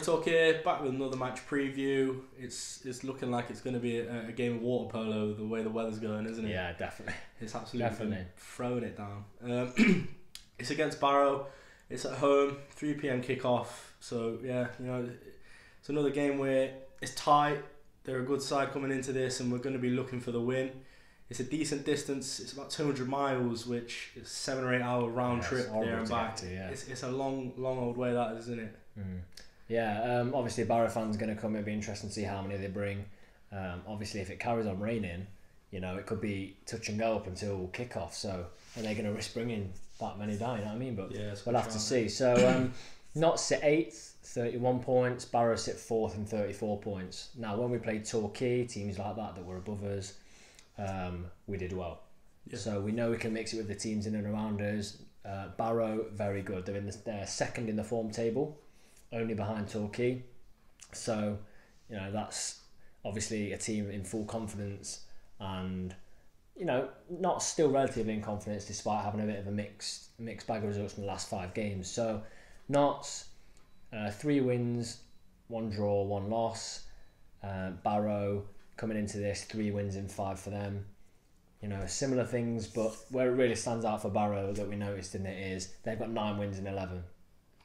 Talk here, back with another match preview. It's looking like it's going to be a game of water polo the way the weather's going, isn't it? Yeah, definitely. It's absolutely throwing it down. It's against Barrow. It's at home, 3 p.m. kickoff. So yeah, it's another game where it's tight. They're a good side coming into this, and we're going to be looking for the win. It's a decent distance. It's about 200 miles, which is 7 or 8 hour round trip there and back. It's a long old way, that isn't it? Yeah, obviously Barrow fans going to come. It'll be interesting to see how many they bring. Obviously, if it carries on raining, it could be touch and go up until kick-off. So, are they going to risk bringing that many down? You know what I mean? But yeah, we'll have to see. So, Notts sit 8th, 31 points. Barrow sit 4th and 34 points. Now, when we played Torquay, teams like that were above us, we did well. Yeah. So we know we can mix it with the teams in and around us. Barrow, very good. They're second in the form table, only behind Torquay. So, that's obviously a team in full confidence and, not still relatively in confidence despite having a bit of a mixed bag of results from the last 5 games. So, Notts, 3 wins, 1 draw, 1 loss. Barrow, coming into this, 3 wins in 5 for them. Similar things, but where it really stands out for Barrow that we noticed in it is they've got 9 wins in 11.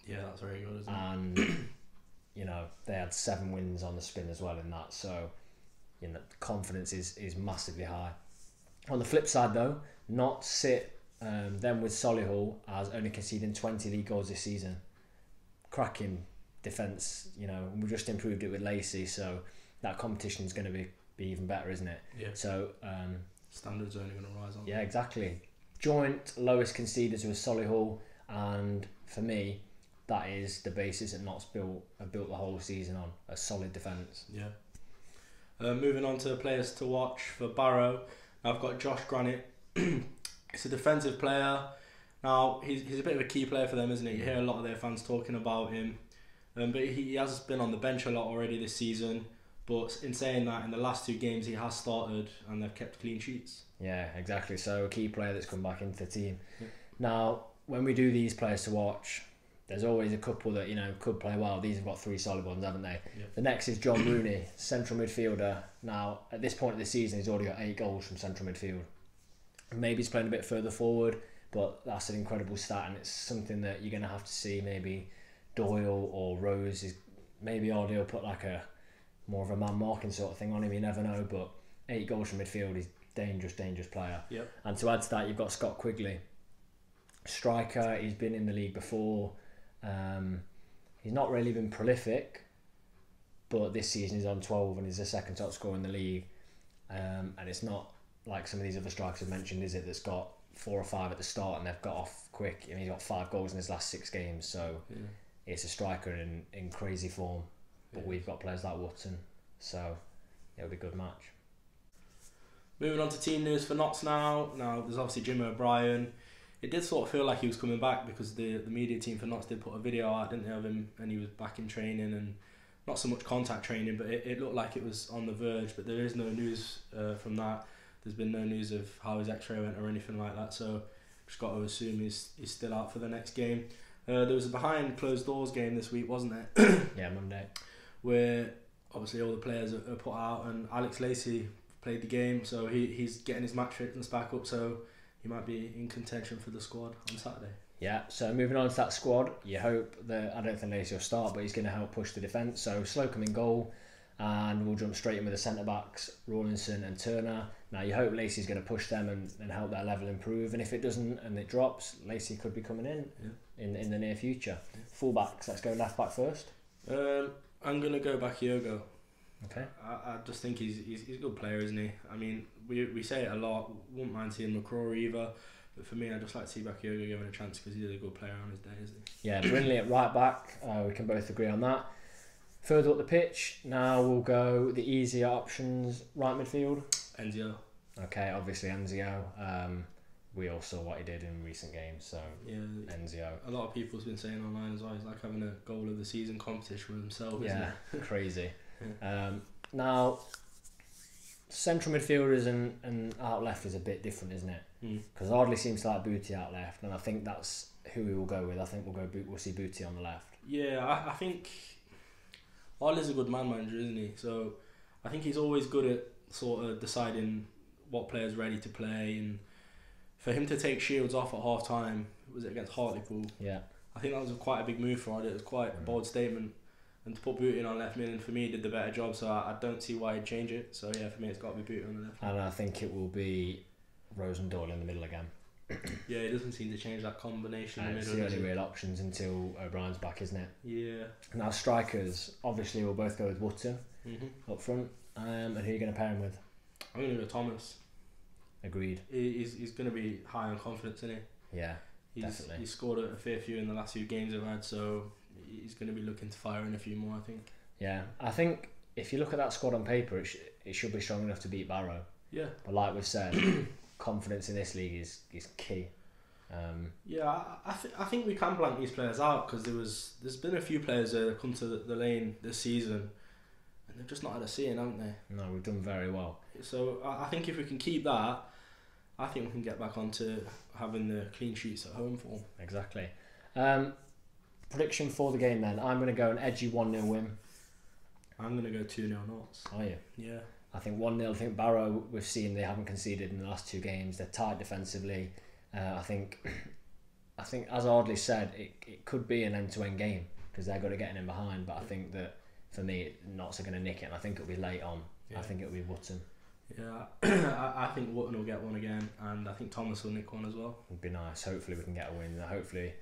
Yeah, that's very good, isn't it? And, they had 7 wins on the spin as well in that. So, the confidence is massively high. On the flip side, though, Notts sit them with Solihull as only conceding 20 league goals this season. Cracking defence, we just improved it with Lacey, so that competition is going to be even better, isn't it? Yeah. So, standards are only going to rise on. Yeah, exactly. Joint lowest conceders with Solihull, and for me, that is the basis that Notts have built the whole season on, a solid defence. Yeah. Moving on to players to watch for Barrow. I've got Josh Granite. He's a defensive player. Now, he's a bit of a key player for them, isn't he? You hear a lot of their fans talking about him. But he has been on the bench a lot already this season. But in saying that, in the last 2 games, he has started and they've kept clean sheets. Yeah, exactly. So a key player that's come back into the team. Yeah. Now, when we do these players to watch, there's always a couple that, could play well. These have got 3 solid ones, haven't they? Yep. The next is John Rooney, central midfielder. Now, at this point of the season, he's already got 8 goals from central midfield. Maybe he's playing a bit further forward, but that's an incredible stat, and it's something that you're going to have to see. Maybe Doyle or Rose maybe Ardy will put like a more of a man marking sort of thing on him. You never know, but 8 goals from midfield, he's dangerous player. Yep. And to add to that, you've got Scott Quigley, striker. He's been in the league before. He's not really been prolific, but this season he's on 12 and he's the second top scorer in the league. And it's not like some of these other strikers I've mentioned, is it, that's got 4 or 5 at the start and they've got off quick. I mean, he's got 5 goals in his last 6 games, so it's a striker in crazy form. But we've got players like Wootton, so it'll be a good match. Moving on to team news for Notts now. Now, there's obviously Jimmy O'Brien. It did sort of feel like he was coming back because the media team for Notts did put a video out, didn't they, of him, and he was back in training, and not so much contact training, but it looked like it was on the verge. But there is no news from that. There's been no news of how his x-ray went or anything like that, so just got to assume he's still out for the next game. There was a behind closed doors game this week, wasn't there? Yeah, Monday. Where obviously all the players are put out, and Alex Lacey played the game, so he's getting his match fitness back up, so he might be in contention for the squad on Saturday. Yeah, so moving on to that squad, you hope that, I don't think Lacey will start, but he's going to help push the defence. So Slocum in goal, and we'll jump straight in with the centre-backs, Rawlinson and Turner. Now you hope Lacey's going to push them and help their level improve, and if it doesn't and it drops, Lacey could be coming in the near future. Yeah. Full-backs, let's go left-back first. I'm going to go Bakayoko. Okay. I just think he's a good player, isn't he? I mean, we say it a lot, wouldn't mind seeing McCrory either, but for me, I just like to see Bakayoko given a chance because he's a good player on his day, isn't he? Yeah, Brindley at right back, we can both agree on that. Further up the pitch, now we'll go the easier options, right midfield. Enzio. Okay, obviously Enzio. We all saw what he did in recent games, so yeah, Enzio. A lot of people's been saying online as well, he's like having a goal of the season competition with himself, yeah, isn't it? Crazy. Yeah. Now, central midfielders and out left is a bit different, isn't it? Because Ardley seems to like Booty out left, and I think that's who we will go with. I think we'll see Booty on the left. Yeah, I think Ollie's a good man manager, isn't he? So I think he's always good at sort of deciding what players ready to play, and for him to take Shields off at half time, was it against Hartlepool? Yeah. I think that was quite a big move for Ollie. It was quite a bold statement. And to put Booty on left mid, and for me, he did the better job, so I don't see why he'd change it. So yeah, for me, it's got to be Booty on the left. And I think it will be Rose and Doyle in the middle again. Yeah, he doesn't seem to change that combination in the It's middle. the only real options until O'Brien's back, isn't it? Yeah. Now strikers, obviously we'll both go with Woodson up front. And who are you going to pair him with? I'm going to go Thomas. Agreed. He's going to be high on confidence, isn't he? Yeah, definitely. He's scored a fair few in the last few games I've had, so he's going to be looking to fire in a few more, I think. Yeah, I think if you look at that squad on paper, it should be strong enough to beat Barrow. Yeah. But like we've said, confidence in this league is key. Yeah, I think we can blank these players out, because there's been a few players that have come to the lane this season and they've just not had a see in, haven't they? No, we've done very well. So I think if we can keep that, I think we can get back onto having the clean sheets at home for them. Exactly. Prediction for the game then. I'm going to go an edgy 1-0 win. I'm going to go 2-0 Knots. Are you? Yeah. I think 1-0. I think Barrow, we've seen they haven't conceded in the last 2 games. They're tight defensively. I think as Ardley said, it could be an end-to-end game because they're good at getting in behind. But I think that for me, Knots are going to nick it, and I think it'll be late on. Yeah. I think it'll be Wootton. Yeah, I think Wootton will get one again, and I think Thomas will nick one as well. It'd be nice. Hopefully we can get a win. Hopefully,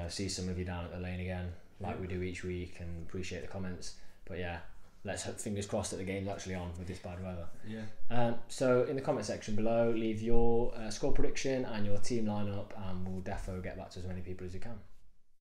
see some of you down at the lane again, like we do each week, and appreciate the comments. But yeah, let's hope, fingers crossed, that the game's actually on with this bad weather. Yeah. So in the comment section below, leave your score prediction and your team lineup, and we'll defo get back to as many people as we can.